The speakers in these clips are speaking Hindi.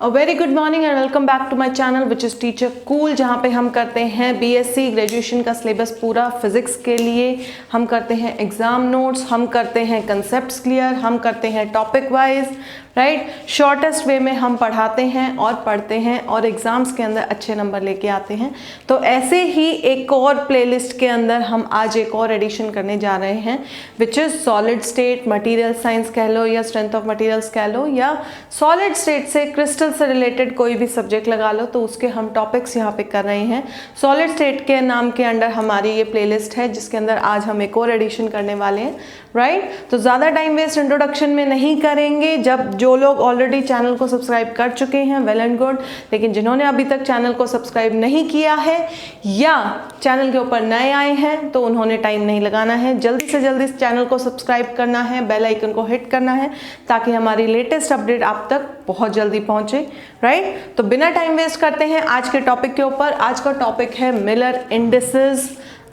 A very good morning and welcome back to my channel which is Teacher Cool, जहाँ पे हम करते हैं बीएससी ग्रेजुएशन का सिलेबस पूरा फिजिक्स के लिए। हम करते हैं एग्जाम नोट्स, हम करते हैं कंसेप्ट्स क्लियर, हम करते हैं टॉपिक वाइज, राइट। शॉर्टेस्ट वे में हम पढ़ाते हैं और पढ़ते हैं और एग्जाम्स के अंदर अच्छे नंबर लेके आते हैं। तो ऐसे ही एक और प्लेलिस्ट के अंदर हम आज एक और एडिशन करने जा रहे हैं which is solid state material science कह लो या स्ट्रेंथ ऑफ मटेरियल्स कह लो या सॉलिड स्टेट से क्रिस्टल से रिलेटेड कोई भी सब्जेक्ट लगा लो, तो उसके हम टॉपिक्स यहाँ पे कर रहे हैं। सॉलिड स्टेट के नाम के अंडर हमारी ये प्लेलिस्ट है जिसके अंदर आज हम एक और एडिशन करने वाले हैं, राइट। तो ज़्यादा टाइम वेस्ट इंट्रोडक्शन में नहीं करेंगे। जब जो लोग ऑलरेडी चैनल को सब्सक्राइब कर चुके हैं वेल एंड गुड, लेकिन जिन्होंने अभी तक चैनल को सब्सक्राइब नहीं किया है या चैनल के ऊपर नए आए हैं तो उन्होंने टाइम नहीं लगाना है, जल्दी से जल्दी इस चैनल को सब्सक्राइब करना है, बेल आइकन को हिट करना है ताकि हमारी लेटेस्ट अपडेट आप तक बहुत जल्दी पहुंचे, राइट। तो बिना टाइम वेस्ट करते हैं आज के टॉपिक के ऊपर। आज का टॉपिक है Miller indices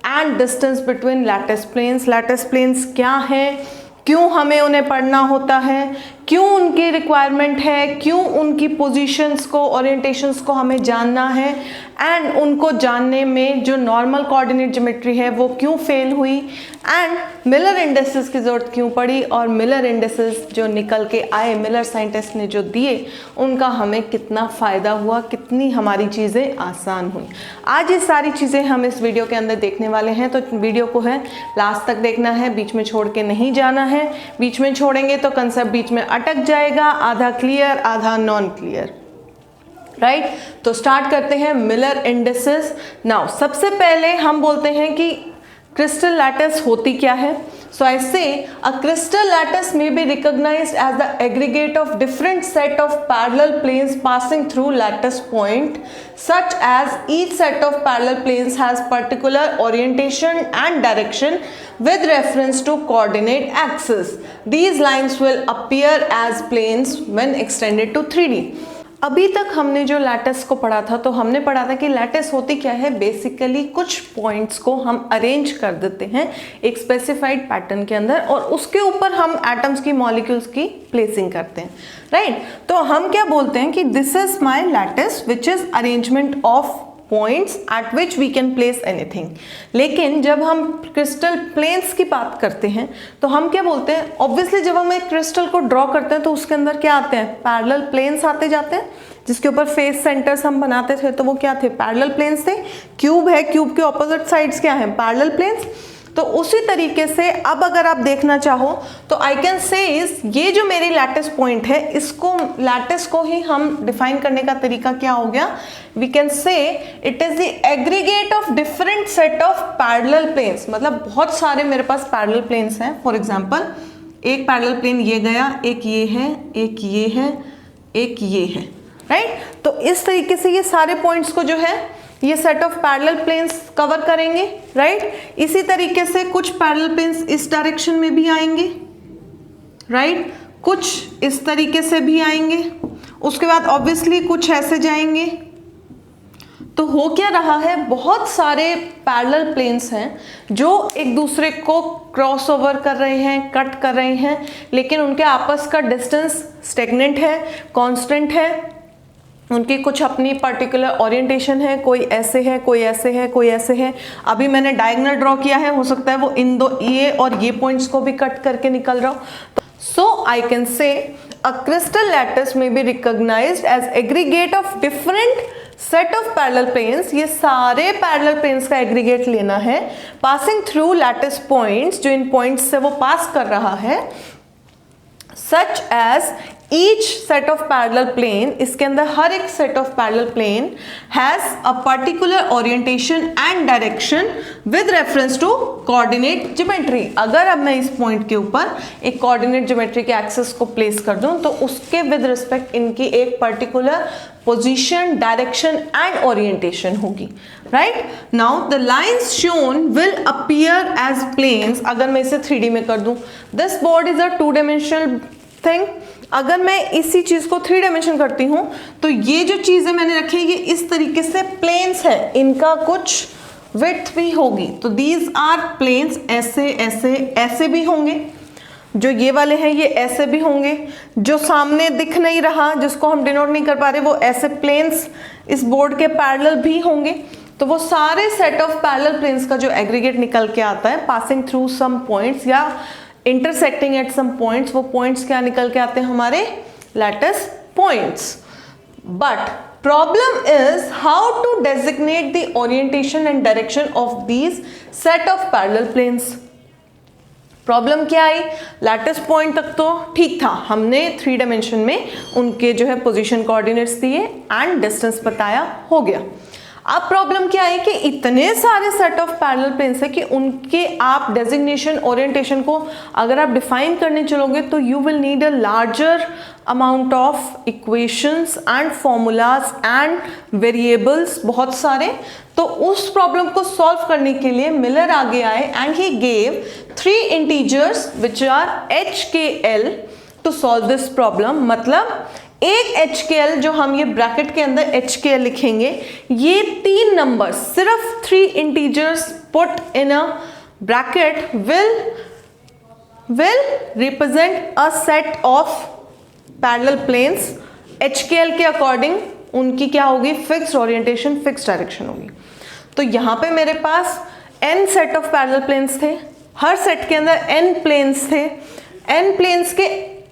and distance between lattice planes. Lattice planes क्या है, क्यों हमें उन्हें पढ़ना होता है, क्यों उनकी रिक्वायरमेंट है, क्यों उनकी पोजीशंस को ओरिएंटेशंस को हमें जानना है एंड उनको जानने में जो नॉर्मल कोऑर्डिनेट ज्योमेट्री है वो क्यों फेल हुई एंड मिलर इंडिसेस की ज़रूरत क्यों पड़ी और मिलर इंडिसेस जो निकल के आए मिलर साइंटिस्ट ने जो दिए उनका हमें कितना फ़ायदा हुआ, कितनी हमारी चीज़ें आसान हुई। आज ये सारी चीज़ें हम इस वीडियो के अंदर देखने वाले हैं, तो वीडियो को है लास्ट तक देखना है, बीच में छोड़ के नहीं जाना है। बीच में छोड़ेंगे तो कंसेप्ट बीच में अटक जाएगा, आधा क्लियर आधा नॉन क्लियर, राइट। तो स्टार्ट करते हैं मिलर इंडिसेस। नाउ सबसे पहले हम बोलते हैं कि क्रिस्टल लैटिस होती क्या है। सो आई से a crystal lattice may be recognized as the aggregate of different set of parallel planes passing through lattice point, such as each set of parallel planes has particular orientation and direction with reference to coordinate axis. These lines will appear as planes when extended to 3D. अभी तक हमने जो लैटिस को पढ़ा था तो हमने पढ़ा था कि लैटिस होती क्या है, बेसिकली कुछ पॉइंट्स को हम अरेंज कर देते हैं एक स्पेसिफाइड पैटर्न के अंदर और उसके ऊपर हम एटम्स की मॉलिक्यूल्स की प्लेसिंग करते हैं, राइट। तो हम क्या बोलते हैं कि this is my lattice which is arrangement of points at which we can place anything. लेकिन जब हम क्रिस्टल प्लेन्स की बात करते हैं तो हम क्या बोलते हैं, ऑब्वियसली जब हम एक क्रिस्टल को ड्रॉ करते हैं तो उसके अंदर क्या आते हैं, पैरेलल प्लेन्स आते जाते हैं जिसके ऊपर फेस सेंटर्स हम बनाते थे, तो वो क्या थे, पैरेलल प्लेन्स थे। क्यूब है, क्यूब के ऑपोजिट साइड्स क्या हैं, पैरेलल प्लेन्स। तो उसी तरीके से अब अगर आप देखना चाहो तो आई कैन से इज ये जो मेरी लैटिस पॉइंट है, इसको लैटिस को ही हम डिफाइन करने का तरीका क्या हो गया, we can say it is the aggregate of different set of parallel planes. मतलब बहुत सारे मेरे पास पैरेलल प्लेन्स हैं। फॉर एग्जांपल एक पैरेलल प्लेन ये गया, एक ये है, एक ये है, एक ये है, राइट। तो इस तरीके से ये सारे पॉइंट्स को जो है ये set of parallel planes cover करेंगे, राइट। इसी तरीके से कुछ पैरेलल प्लेन्स इस डायरेक्शन में भी आएंगे, राइट, कुछ इस तरीके से भी आएंगे, उसके बाद ऑब्वियसली कुछ ऐसे जाएंगे। तो हो क्या रहा है, बहुत सारे पैरेलल प्लेन्स हैं जो एक दूसरे को क्रॉस ओवर कर रहे हैं, कट कर रहे हैं, लेकिन उनके आपस का डिस्टेंस स्टेगनेंट है, कांस्टेंट है, उनकी कुछ अपनी पर्टिकुलर ओरिएंटेशन है, कोई ऐसे है, कोई ऐसे है, कोई ऐसे है। अभी मैंने डायगोनल ड्रॉ किया है, हो सकता है वो इन दो ये और ये पॉइंट्स को भी कट करके निकल रहा हो। सो I can say a crystal lattice में be recognised as aggregate of different set of parallel planes. ये सारे पैरेलल प्लेन्स का एग्रीगेट लेना है, पासिंग थ्रू लैटिस पॉइंट्स, जो इन पॉइंट्स से वो पास कर रहा है, such as each set of parallel plane, इसके अंदर हर एक set of parallel plane has a particular orientation and direction with reference to coordinate geometry। अगर अब मैं इस पॉइंट के ऊपर एक coordinate geometry के एक्सेस को प्लेस कर दूं तो उसके विद रिस्पेक्ट इनकी एक particular position, direction and orientation होगी, right. Now the lines shown will appear as planes. अगर मैं इसे 3D में कर दूं, this board is a 2-dimensional thing. अगर मैं इसी चीज को 3 डायमेंशन करती हूं तो ये जो चीजें मैंने रखी ये इस तरीके से प्लेन्स है, इनका कुछ विड्थ भी होगी। तो दीज आर प्लेन्स, ऐसे ऐसे ऐसे भी होंगे। जो ये वाले हैं ये ऐसे भी होंगे, जो सामने दिख नहीं रहा जिसको हम डिनोट नहीं कर पा रहे वो ऐसे प्लेन्स इस बोर्ड के पैरेलल भी होंगे। तो वो सारे सेट ऑफ पैरेलल प्लेन्स का जो एग्रीगेट निकल के आता है पासिंग थ्रू सम पॉइंट्स या इंटरसेक्टिंग एट सम पॉइंट्स, वो पॉइंट्स क्या निकल के आते हैं हमारे lattice points. But problem is how to designate the orientation and direction of these set of parallel planes। Problem क्या आई, लैटिस पॉइंट तक तो ठीक था, हमने 3 डायमेंशन में उनके जो है पोजीशन कोऑर्डिनेट्स दिए एंड डिस्टेंस बताया, हो गया। अब प्रॉब्लम क्या है कि इतने सारे सेट ऑफ पैरेलल प्लेन्स है कि उनके आप डेजिग्नेशन ओरिएंटेशन को अगर आप डिफाइन करने चलोगे तो you will need a larger amount of equations and formulas and variables, बहुत सारे। तो उस प्रॉब्लम को सॉल्व करने के लिए मिलर आगे आए and he gave 3 integers which are HKL to solve this problem. मतलब एक HKL जो हम ये ब्रैकेट के अंदर HKL लिखेंगे, ये 3 नंबर सिर्फ 3 integers put in a bracket will represent a set of parallel planes। HKL के अकॉर्डिंग उनकी क्या होगी, फिक्स्ड ओरिएंटेशन, फिक्स्ड डायरेक्शन होगी। तो यहाँ पे मेरे पास n set of parallel planes थे, हर सेट के अंदर n प्लेन्स थे, n प्लेन्स के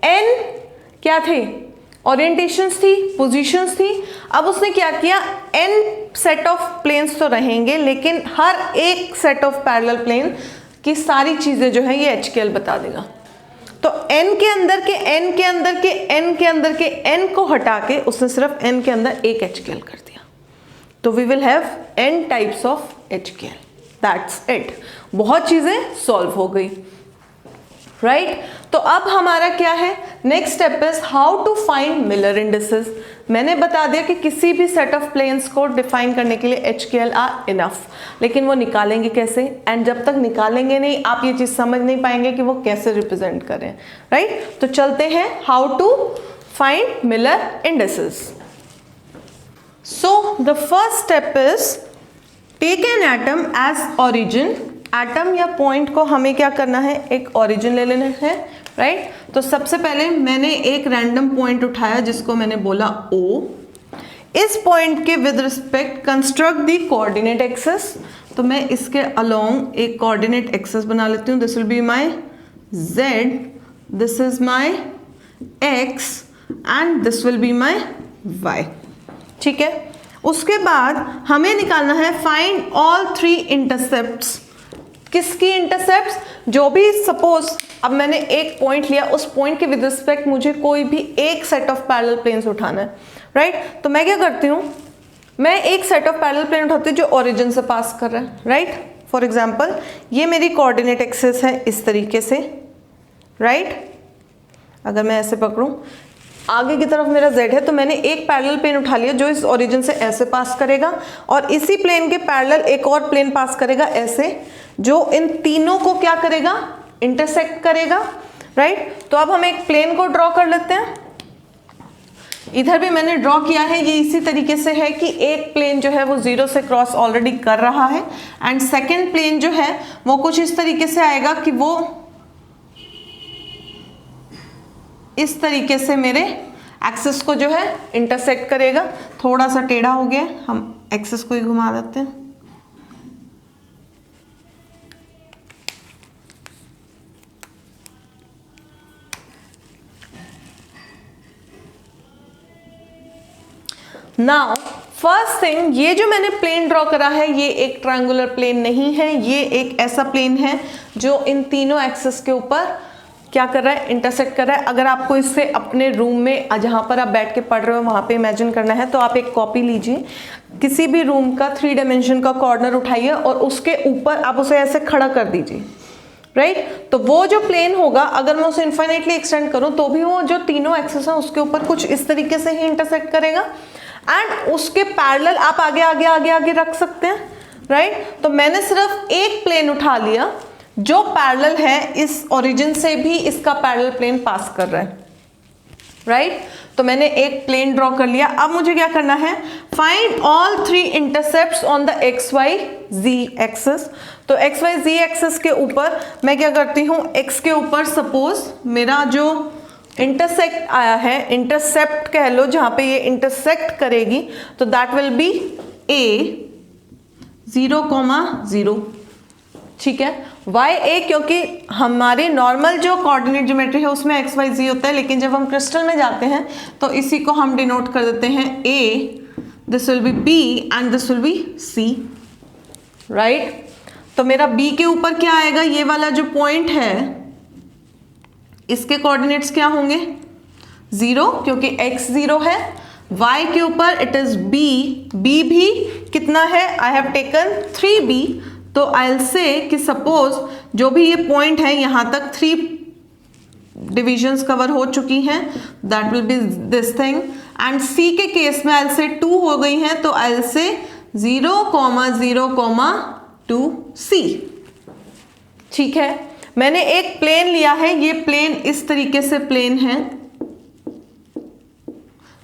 n क्या थे, ओरिएंटेशंस थी, पोजीशंस थी। अब उसने क्या किया, n सेट ऑफ प्लेन्स तो रहेंगे लेकिन हर एक सेट ऑफ पैरेलल प्लेन की सारी चीजें जो है ये HKL बता देगा। तो n के अंदर के n के अंदर के n के अंदर के n को हटा के उसने सिर्फ n के अंदर एक HKL कर दिया। तो we will have n types of HKL, that's it. बहुत चीजें सॉल्व हो गई, राइट। तो अब हमारा क्या है, next step is how to find Miller indices. मैंने बता दिया कि किसी भी सेट ऑफ प्लेन्स को डिफाइन करने के लिए HKL आर इनफ, लेकिन वो निकालेंगे कैसे, एंड जब तक निकालेंगे नहीं आप ये चीज समझ नहीं पाएंगे कि वो कैसे रिप्रेजेंट करें, राइट। तो चलते हैं how to find Miller indices. So the first step is take an atom as origin. Atom या पॉइंट को हमें क्या करना है, एक ओरिजिन ले लेना है, राइट। तो सबसे पहले मैंने एक रैंडम पॉइंट उठाया जिसको मैंने बोला O। इस पॉइंट के with respect construct the coordinate axis. तो मैं इसके अलोंग एक कोऑर्डिनेट एक्सिस बना लेती हूँ। This will be my Z, this is my X and this will be my Y, ठीक है। उसके बाद हमें निकालना है फाइंड ऑल 3 इंटरसेप्ट्स। किसकी इंटरसेप्ट्स, जो भी सपोज अब मैंने एक पॉइंट लिया, उस पॉइंट के विद रिस्पेक्ट मुझे कोई भी एक सेट ऑफ पैरेलल प्लेन्स उठाना है, राइट। तो मैं क्या करती हूँ, मैं एक सेट ऑफ पैरेलल प्लेन उठाती हूँ जो ओरिजिन से पास कर रहा है, राइट। फॉर एग्जांपल ये मेरी कोऑर्डिनेट एक्सिस है इस तरीके से, राइट। अगर मैं ऐसे पकड़ूं, आगे की तरफ मेरा Z है, तो मैंने एक पैरेलल प्लेन उठा लिया जो इस ओरिजिन से ऐसे पास करेगा और इसी प्लेन के पैरेलल एक और प्लेन पास करेगा ऐसे, जो इन तीनों को क्या करेगा, इंटरसेक्ट करेगा, राइट। तो अब हम एक प्लेन को ड्रॉ कर लेते हैं। इधर भी मैंने ड्रॉ किया है, ये इसी तरीके से है कि एक प्लेन जो है वो 0 से क्रॉस ऑलरेडी कर रहा है एंड सेकेंड प्लेन जो है वो कुछ इस तरीके से आएगा कि वो इस तरीके से मेरे एक्सिस को जो है इंटरसेक्ट करेगा। थोड़ा सा टेढ़ा हो गया, हम एक्सिस को ही घुमा देते हैं। नाउ फर्स्ट थिंग, ये जो मैंने प्लेन ड्रॉ करा है ये एक ट्रायंगुलर प्लेन नहीं है, ये एक ऐसा प्लेन है जो इन तीनों एक्सिस के ऊपर क्या कर रहा है, इंटरसेक्ट कर रहा है। अगर आपको इससे अपने रूम में जहाँ पर आप बैठ के पढ़ रहे हो वहाँ पे इमेजिन करना है तो आप एक कॉपी लीजिए, किसी भी रूम का 3 डायमेंशन का कॉर्नर उठाइए और उसके ऊपर आप उसे ऐसे खड़ा कर दीजिए, राइट। तो वो जो प्लेन होगा अगर मैं उसे इन्फाइनाइटली एक्सटेंड करूँ तो भी वो जो तीनों एक्सिस हैं उसके ऊपर कुछ इस तरीके से ही इंटरसेक्ट करेगा एंड उसके पैरेलल आप आगे आगे आगे आगे रख सकते हैं, राइट। तो मैंने सिर्फ एक प्लेन उठा लिया जो पैरेलल है, इस ओरिजिन से भी इसका पैरेलल प्लेन पास कर रहा है, राइट तो मैंने एक प्लेन ड्रॉ कर लिया। अब मुझे क्या करना है, find all 3 intercepts on the XYZ axis. तो XYZ एक्सिस के ऊपर मैं क्या करती हूँ, x के ऊपर सपोज मेरा जो इंटरसेक्ट आया है, इंटरसेप्ट कह लो, जहां पे ये इंटरसेक्ट करेगी, तो दैट विल बी A 0,0, ठीक है। YA क्योंकि हमारी नॉर्मल जो कोऑर्डिनेट ज्योमेट्री है उसमें XYZ होता है, लेकिन जब हम क्रिस्टल में जाते हैं तो इसी को हम डिनोट कर देते हैं A, this will be B and this will B C, right. तो मेरा B के ऊपर क्या आएगा, ये वाला जो पॉइंट है इसके कोऑर्डिनेट्स क्या होंगे, 0 क्योंकि x 0 है। y के ऊपर इट इज b, b भी कितना है, आई हैव टेकन 3b, तो आई विल से कि सपोज जो भी ये पॉइंट है यहां तक 3 डिविजन्स कवर हो चुकी हैं, that will be this thing. And c के केस में आई विल से 2 हो गई हैं, तो आई विल से 0,0,2c, ठीक है। मैंने एक प्लेन लिया है, ये प्लेन इस तरीके से प्लेन है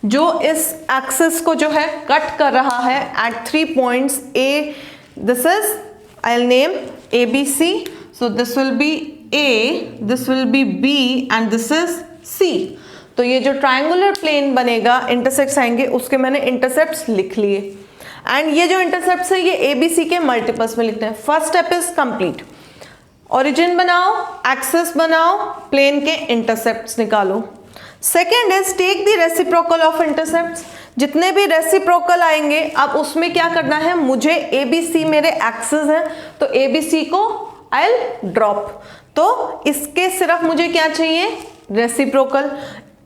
जो इस एक्सिस को जो है कट कर रहा है at 3 points A, this is I will name ABC, so this will be A, this will be B and this is C। तो ये जो ट्रायंगुलर प्लेन बनेगा, इंटरसेप्ट्स आएंगे, उसके मैंने इंटरसेप्ट्स लिख लिए। एंड ये जो इंटरसेप्ट्स है ये ABC के मल्टीपल्स में लिखते हैं। First step is complete, origin बनाओ, एक्सिस बनाओ, प्लेन के इंटरसेप्ट्स निकालो। Second is take the reciprocal of intercepts, जितने भी रेसिप्रोकल आएंगे अब उसमें क्या करना है, मुझे ABC मेरे एक्सिस है तो ABC को आई विल ड्रॉप, तो इसके सिर्फ मुझे क्या चाहिए, रेसिप्रोकल।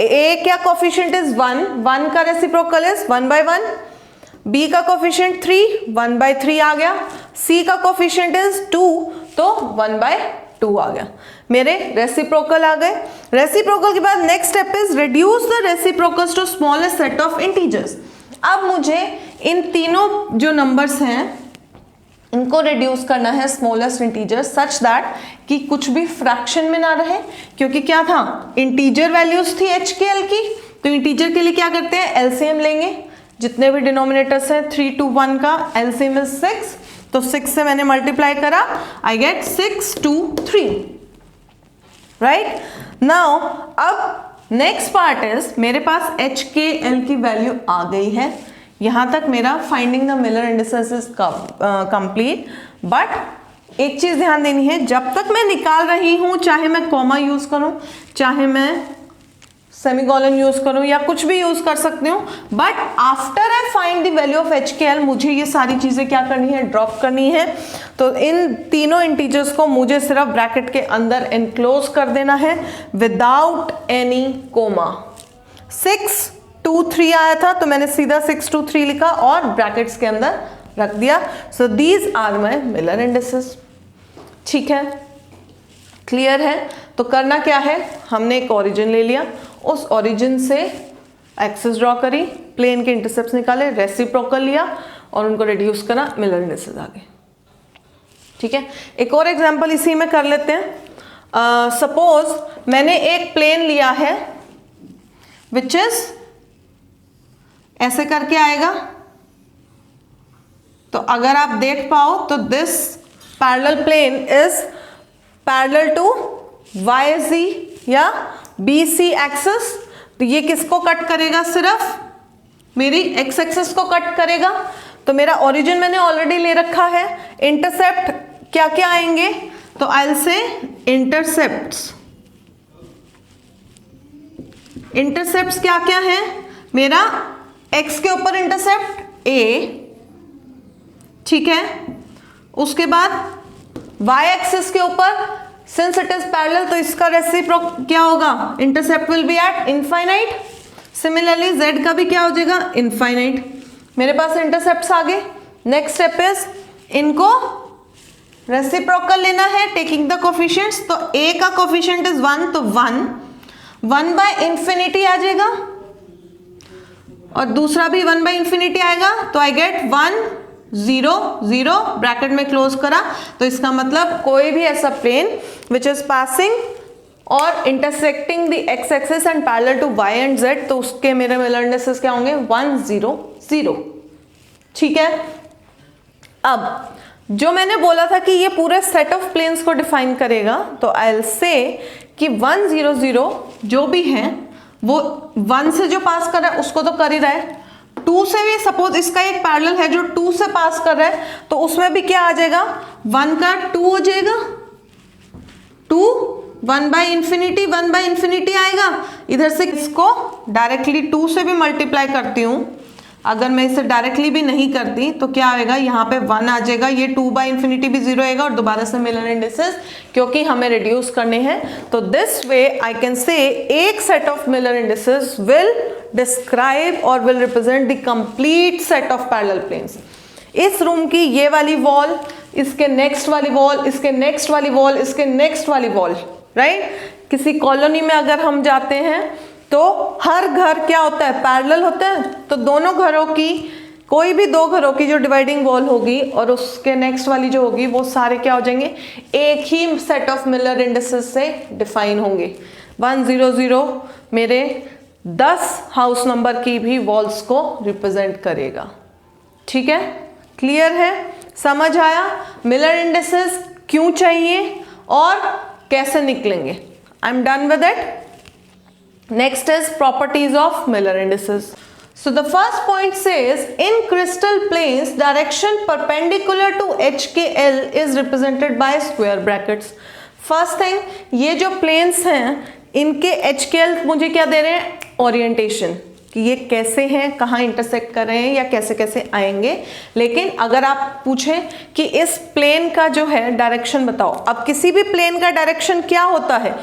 A क्या कोफिशिएंट इज 1 का रेसिप्रोकल इज 1/1, B का कोफिशिएंट 3, 1/3 आ गया, C का कोफिशिएंट इज 2, तो 1/2 आ गया, मेरे रेसिप्रोकल आ गए। रेसिप्रोकल के बाद next step is reduce the reciprocals to smallest set of integers. अब मुझे इन तीनों जो नंबर्स हैं इनको रिड्यूस करना है स्मॉलेस्ट इंटीजर्स सच दैट कि कुछ भी फ्रैक्शन में ना रहे, क्योंकि क्या था, इंटीजर वैल्यूज थी HKL की, तो इंटीजर के लिए क्या करते हैं, एलसीएम लेंगे, जितने भी डिनोमिनेटर्स हैं 3 to 1 का एलसीएम इज 6, तो 6 से मैंने मल्टीप्लाई करा, I get 6 to 3, right. Now अब नेक्स्ट पार्ट इज मेरे पास HKL की वैल्यू आ गई है, यहां तक मेरा finding the Miller indices is complete. But एक चीज ध्यान देनी है, जब तक मैं निकाल रही हूं, चाहे मैं कॉमा यूज करूं, चाहे मैं सेमीकोलन यूज करूं या कुछ भी यूज कर सकती हूँ, but after I find the value of HKL मुझे ये सारी चीजें क्या करनी है, ड्रॉप करनी है। तो इन तीनों इंटीजर्स को मुझे सिर्फ ब्रैकेट के अंदर एनक्लोज कर देना है विदाउट एनी कोमा। 6 2 3 आया था तो मैंने सीधा 6 2 3 लिखा और ब्रैकेट्स के अंदर रख दिया। So these are my Miller indices, ठीक है, क्लियर है। तो करना क्या है, हमने एक ओरिजिन ले लिया, उस ओरिजिन से एक्सिस ड्रॉ करी, प्लेन के इंटरसेप्ट्स निकाले, रेसिप्रोकल लिया और उनको रिड्यूस करा, मिलर इंडिसेस आ गए, ठीक है। एक और एग्जांपल इसी में कर लेते हैं। सपोज मैंने एक प्लेन लिया है विच इज ऐसे करके आएगा, तो अगर आप देख पाओ तो this parallel plane is parallel to YZ या BC एक्सिस, तो ये किसको कट करेगा, सिर्फ मेरी x एक्सिस को कट करेगा। तो मेरा ओरिजिन मैंने ऑलरेडी ले रखा है, इंटरसेप्ट क्या क्या आएंगे, तो आई विल से इंटरसेप्ट्स, इंटरसेप्ट्स क्या क्या है, मेरा x के ऊपर इंटरसेप्ट A, ठीक है, उसके बाद y एक्सिस के ऊपर सिंस इट इज पैरेलल तो इसका रेसिप्रोक क्या होगा, intercept will be eight infinite. Similarly z का भी क्या हो जाएगा, इनफाइनाइट। मेरे पास इंटरसेप्ट्स आ गए। नेक्स्ट स्टेप इज इनको रेसिप्रोकल लेना है टेकिंग द कोफिशिएंट्स। तो a का कोफिशिएंट इज 1 तो 1/इंफिनिटी आ जाएगा और दूसरा भी 1/इंफिनिटी आएगा, तो आई गेट 1 0 0 ब्रैकेट में क्लोज करा। तो इसका मतलब कोई भी ऐसा प्लेन विच इज पासिंग और intersecting the X axis and parallel to Y and Z, तो उसके मेरे मिलर इंडिसेस क्या होंगे 1 0 0। ठीक है, अब जो मैंने बोला था कि ये पूरे सेट ऑफ प्लेन्स को डिफाइन करेगा, तो आई विल से कि 1 0 0 जो भी है वो 1 से जो पास कर रहा है उसको तो कर ही रहा है, 2 से भी सपोज इसका एक पैरेलल है जो 2 से पास कर रहा है, तो उसमें भी क्या आ जाएगा 1 का 2 हो जाएगा, 2 1 बाई इंफिनिटी आएगा। इधर से इसको डायरेक्टली 2 से भी मल्टीप्लाई करती हूं, अगर मैं इसे डायरेक्टली भी नहीं करती तो क्या आएगा, यहाँ पे 1 आ जाएगा, ये 2 बाई इंफिनिटी भी 0 आएगा और दोबारा से मिलर इंडिसेस क्योंकि हमें रिड्यूस करने हैं। तो this way I can say एक set of Miller indices will describe और will represent the complete set of parallel planes. इस रूम की ये वाली वॉल, इसके नेक्स्ट वाली वॉल, इसके नेक्स्ट वाली वॉल, इसके नेक्स्ट वाली वॉल, राइट। किसी कॉलोनी में अगर हम जाते हैं तो हर घर क्या होता है, पैरेलल होता है, तो दोनों घरों की, कोई भी 2 घरों की जो डिवाइडिंग वॉल होगी और उसके नेक्स्ट वाली जो होगी वो सारे क्या हो जाएंगे, एक ही सेट ऑफ मिलर इंडिसेस से डिफाइन होंगे। 1 0 0 मेरे 10 हाउस नंबर की भी वॉल्स को रिप्रेजेंट करेगा। ठीक है, क्लियर है, समझ आया मिलर इंडिसेस क्यों चाहिए और कैसे निकलेंगे। I am done with it. Next is properties of Miller indices. So the first point says in crystal planes direction perpendicular to HKL is represented by square brackets. First thing, ये जो planes हैं इनके HKL मुझे क्या दे रहे हैं, orientation, कि ये कैसे हैं, कहाँ इंटरसेक्ट कर रहे हैं या कैसे कैसे आएंगे। लेकिन अगर आप पूछें कि इस प्लेन का जो है डायरेक्शन बताओ, अब किसी भी प्लेन का डायरेक्शन क्या होता है,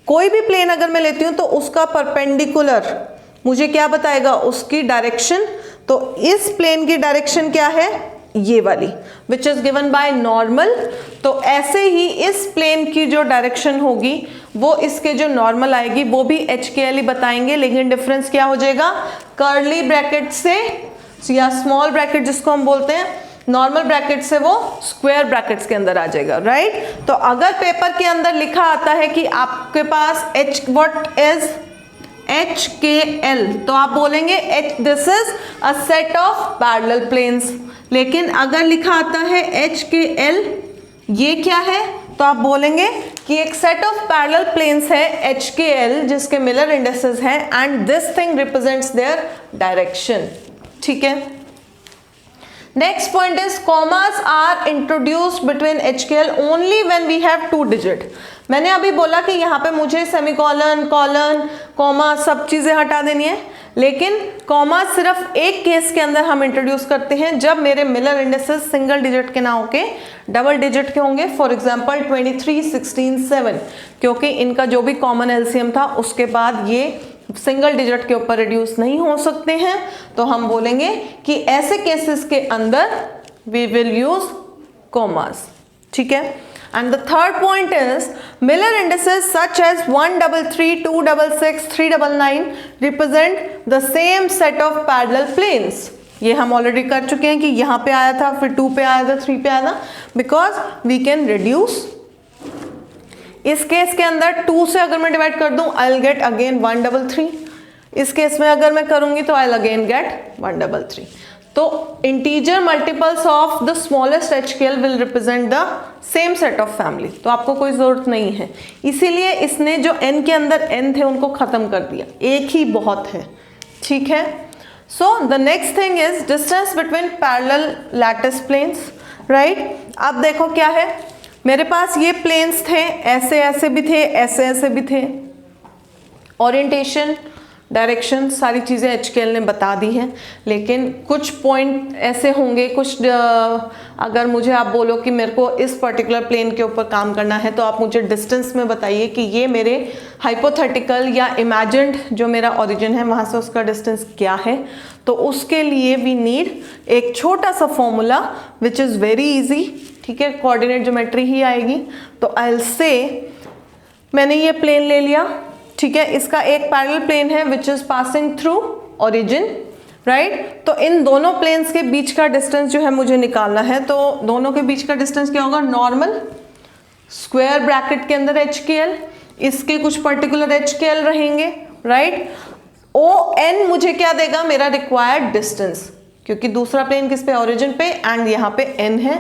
कोई भी प्लेन अगर मैं लेती हूं तो उसका परपेंडिकुलर मुझे क्या बताएगा, उसकी डायरेक्शन। तो इस प्लेन की डायरेक्शन क्या है, ये वाली, which is given by normal. तो ऐसे ही इस प्लेन की जो डायरेक्शन होगी वो इसके जो नॉर्मल आएगी वो भी HKL ही बताएंगे, लेकिन डिफरेंस क्या हो जाएगा, कर्ली ब्रैकेट से या स्मॉल ब्रैकेट जिसको हम बोलते हैं, नॉर्मल ब्रैकेट से वो स्क्वायर ब्रैकेट्स के अंदर आ जाएगा, राइट। तो अगर पेपर के अंदर लिखा आता है कि आपके पास व्हाट इज HKL, तो आप बोलेंगे this is a set of parallel planes. लेकिन अगर लिखा आता है HKL ये क्या है, तो आप बोलेंगे कि एक सेट ऑफ पैरेलल प्लेन्स है HKL जिसके मिलर इंडिसेस हैं and this thing represents their direction. ठीक है, next point is commas are introduced between HKL only when we have 2 digit। मैंने अभी बोला कि यहाँ पे मुझे सेमीकोलन, कॉलन, कॉमा सब चीजें हटा देनी है, लेकिन कॉमा सिर्फ एक केस के अंदर हम इंट्रोड्यूस करते हैं जब मेरे मिलर इंडिसेस सिंगल डिजिट के ना होके डबल डिजिट के होंगे। फॉर एग्जांपल 23 16 7, क्योंकि इनका जो भी कॉमन एलसीएम था उसके बाद ये सिंगल डिजिट के ऊपर रिड्यूस नहीं हो सकते हैं, तो हम बोलेंगे कि ऐसे केसेस के अंदर वी विल यूज कॉमास। ठीक है, and the third point is Miller indices such as 1 3 3 2 6 6 3 9 9 represent the same set of parallel planes. ये हम ऑलरेडी कर चुके हैं कि यहाँ पे आया था, फिर 2 पे आया था, 3 पे आया था, बिकॉज वी कैन रिड्यूस। इस केस के अंदर 2 से अगर मैं डिवाइड कर दूं आई विल गेट अगेन 1 3 3। इस केस में अगर मैं करूंगी तो आई विल अगेन गेट 1 3 3। तो integer multiples of the smallest HKL will represent the same set of family. तो आपको कोई जरूरत नहीं है, इसीलिए इसने जो n के अंदर n थे उनको खत्म कर दिया, एक ही बहुत है। ठीक है, so the next thing is distance between parallel lattice planes, right. अब देखो क्या है, मेरे पास ये प्लेन्स थे, ऐसे ऐसे भी थे, ऐसे ऐसे भी थे, ओरिएंटेशन, डायरेक्शन, सारी चीज़ें HKL ने बता दी हैं। लेकिन कुछ पॉइंट ऐसे होंगे, कुछ अगर मुझे आप बोलो कि मेरे को इस पर्टिकुलर प्लेन के ऊपर काम करना है तो आप मुझे डिस्टेंस में बताइए कि ये मेरे हाइपोथेटिकल या इमेजिन्ड जो मेरा ओरिजिन है वहाँ से उसका डिस्टेंस क्या है। तो उसके लिए वी नीड एक छोटा सा formula which is very easy. ठीक है, कोऑर्डिनेट ज्योमेट्री ही आएगी। तो आई विल से मैंने ये प्लेन ले लिया, ठीक है, इसका एक पैरेलल प्लेन है विच is passing through origin, right. तो इन दोनों प्लेन्स के बीच का डिस्टेंस जो है मुझे निकालना है, तो दोनों के बीच का डिस्टेंस क्या होगा, नॉर्मल, स्क्वायर ब्रैकेट के अंदर HKL, इसके कुछ पर्टिकुलर HKL रहेंगे, राइट। ON मुझे क्या देगा, मेरा रिक्वायर्ड डिस्टेंस, क्योंकि दूसरा प्लेन किस पे, ओरिजिन पे, एंड यहाँ पे N है,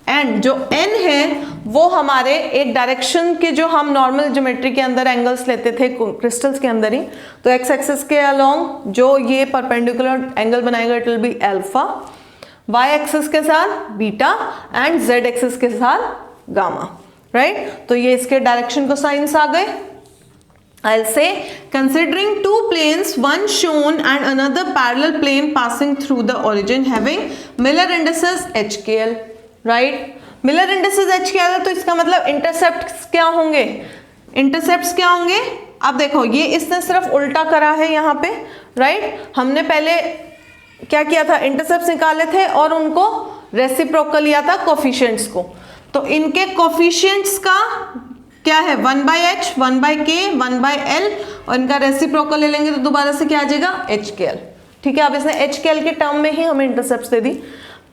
एंड जो N है वो हमारे एक डायरेक्शन के, जो हम नॉर्मल ज्योमेट्री के अंदर एंगल्स लेते थे क्रिस्टल्स के अंदर ही, तो x एक्सिस के अलोंग जो ये परपेंडिकुलर एंगल बनाएगा it will be alpha, y axis के साथ बीटा एंड z एक्सिस के साथ गामा, राइट। तो ये इसके डायरेक्शन को साइंस आ गए। I'll say considering two planes, one shown and another parallel plane passing through the origin having Miller indices HKL, right? Miller indices HKL है, तो इसका मतलब इंटरसेप्ट्स क्या होंगे, इंटरसेप्ट्स क्या होंगे। अब देखो ये इसने सिर्फ उल्टा करा है यहाँ पे, राइट। हमने पहले क्या किया था, इंटरसेप्ट्स निकाले थे और उनको रेसिप्रोकल लिया था कोफिशिएंट्स को, तो इनके कोफिशिएंट्स का क्या है 1/h 1/k 1/l और इनका रेसिप्रोकल ले लेंगे तो दोबारा से क्या आ जाएगा HKL, ठीक है। अब इसने HKL के टर्म में ही हमें इंटरसेप्ट्स दे दी,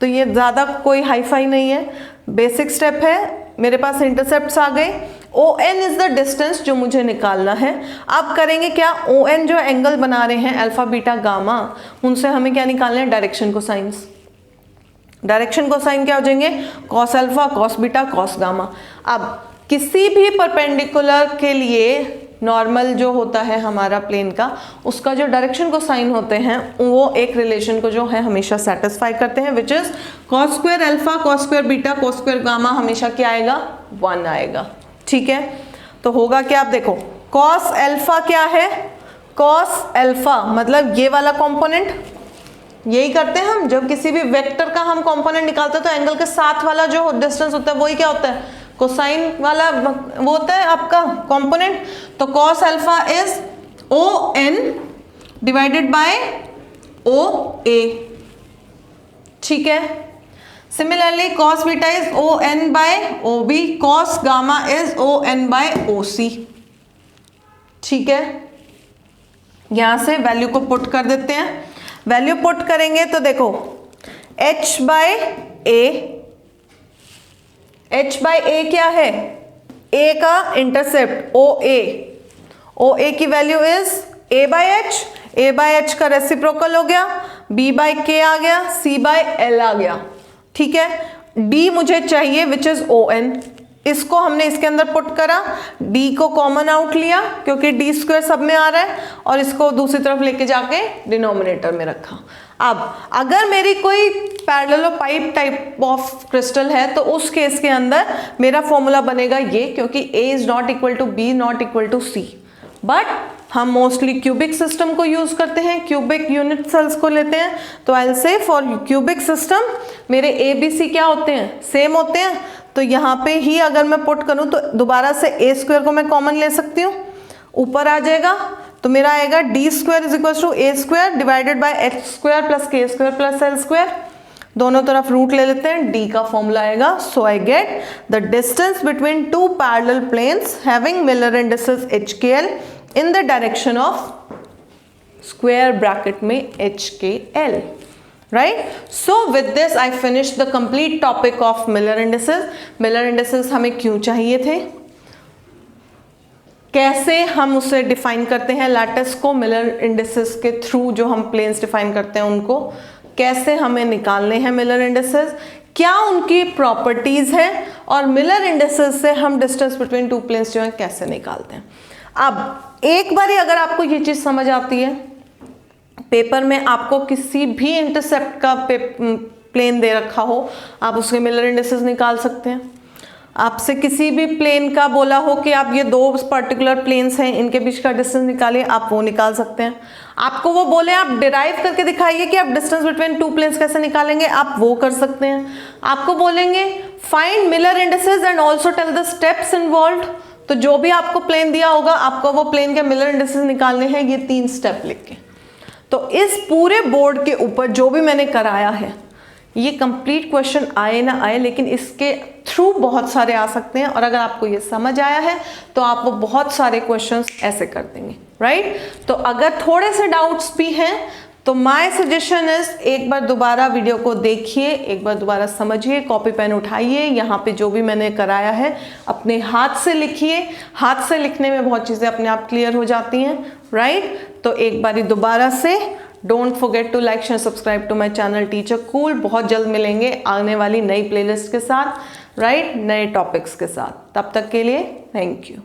तो ये ज़्यादा कोई हाई फाई नहीं है, बेसिक स्टेप है। मेरे पास इंटरसेप्ट्स आ गए। ON इज द डिस्टेंस जो मुझे निकालना है। अब करेंगे क्या, ON जो एंगल बना रहे हैं अल्फा बीटा गामा, उनसे हमें क्या निकालना है, डायरेक्शन कोसाइंस। डायरेक्शन कोसाइन क्या हो जाएंगे, cos alpha cos beta cos gamma. अब किसी भी परपेंडिकुलर के लिए नॉर्मल जो होता है हमारा प्लेन का, उसका जो डायरेक्शन कोसाइन होते हैं वो एक रिलेशन को जो है हमेशा सेटिस्फाई करते हैं, which is cos square alpha cos square beta cos square gamma हमेशा क्या आएगा, 1 आएगा, ठीक है। तो होगा क्या, आप देखो कॉस अल्फा क्या है, कॉस अल्फा मतलब ये वाला कंपोनेंट, यही करते हैं हम जब किसी भी वेक्टर का हम कंपोनेंट निकालते हैं, तो एंगल के साथ वाला जो डिस्टेंस होता है वही क्या होता है, कोसाइन वाला वो होता है आपका कंपोनेंट। तो cos alpha is ON divided by OA, ठीक है। Similarly cos beta is ON by OB, cos gamma is ON by OC, ठीक है। यहां से वैल्यू को पुट कर देते हैं। वैल्यू पुट करेंगे तो देखो h बाय a क्या है, a का इंटरसेप्ट OA की value is a by h का रेसिप्रोकल हो गया, b बाय k आ गया, c बाय l आ गया, ठीक है। d मुझे चाहिए विच इज ON, इसको हमने इसके अंदर पुट करा, d को कॉमन आउट लिया क्योंकि d स्क्वायर सब में आ रहा है, और इसको दूसरी तरफ लेके जाके डिनोमिनेटर में रखा। अब अगर मेरी कोई पैरेललोपाइप टाइप ऑफ क्रिस्टल है तो उस केस के अंदर मेरा फॉर्मूला बनेगा ये, क्योंकि a is not equal to b not equal to c, but हम मोस्टली क्यूबिक सिस्टम को यूज करते हैं, क्यूबिक यूनिट सेल्स को लेते हैं। तो I will say for cubic system मेरे ABC क्या होते हैं, सेम होते हैं, तो यहाँ पे ही अगर मैं पुट करूँ तो दोबारा से a स्क्वायर को मैं कॉमन ले सकती हूँ, ऊपर आ जाएगा, तो मेरा आएगा d square is equal to a square divided by h square plus k square plus l square, दोनों तरफ रूट ले लेते हैं, d का फॉर्मूला आएगा। So I get the distance between two parallel planes having Miller indices HKL in the direction of square bracket में HKL, right? So with this I finished the complete topic of Miller indices. Miller indices हमें क्यों चाहिए थे, कैसे हम उसे डिफाइन करते हैं लैटिस को, मिलर इंडिसेस के थ्रू जो हम प्लेन्स डिफाइन करते हैं उनको कैसे हमें निकालने हैं मिलर इंडिसेस, क्या उनकी प्रॉपर्टीज है, और मिलर इंडिसेस से हम डिस्टेंस बिटवीन टू प्लेन्स जो है कैसे निकालते हैं। अब एक बार अगर आपको ये चीज समझ आती है, पेपर में आपको किसी भी इंटरसेप्ट का प्लेन दे रखा हो, आप उसके मिलर इंडिसेस निकाल सकते हैं। आपसे किसी भी प्लेन का बोला हो कि आप ये दो पर्टिकुलर प्लेन्स हैं, इनके बीच का डिस्टेंस निकालिए, आप वो निकाल सकते हैं। आपको वो बोले आप डिराइव करके दिखाइए कि आप डिस्टेंस बिटवीन टू प्लेन्स कैसे निकालेंगे, आप वो कर सकते हैं। आपको बोलेंगे find Miller indices and also tell the steps involved, तो जो भी आपको प्लेन दिया होगा आपको वो प्लेन के मिलर इंडिसेस निकालने हैं, ये 3 स्टेप लिख के। तो इस पूरे बोर्ड के ऊपर जो भी मैंने कराया है, ये कंप्लीट क्वेश्चन आए ना आए, लेकिन इसके थ्रू बहुत सारे आ सकते हैं, और अगर आपको ये समझ आया है तो आप वो बहुत सारे क्वेश्चंस ऐसे कर देंगे, राइट। तो अगर थोड़े से डाउट्स भी हैं तो माय सजेशन इज एक बार दोबारा वीडियो को देखिए, एक बार दोबारा समझिए, कॉपी पेन उठाइए, यहाँ पे जो भी मैंने कराया है अपने हाथ से लिखिए। हाथ से लिखने में बहुत चीज़ें अपने आप क्लियर हो जाती हैं, राइट। तो एक बारी दोबारा से don't forget to like share subscribe to my channel Teacher Cool. बहुत जल्द मिलेंगे आने वाली नई प्लेलिस्ट के साथ, राइट, नए टॉपिक्स के साथ। तब तक के लिए थैंक यू।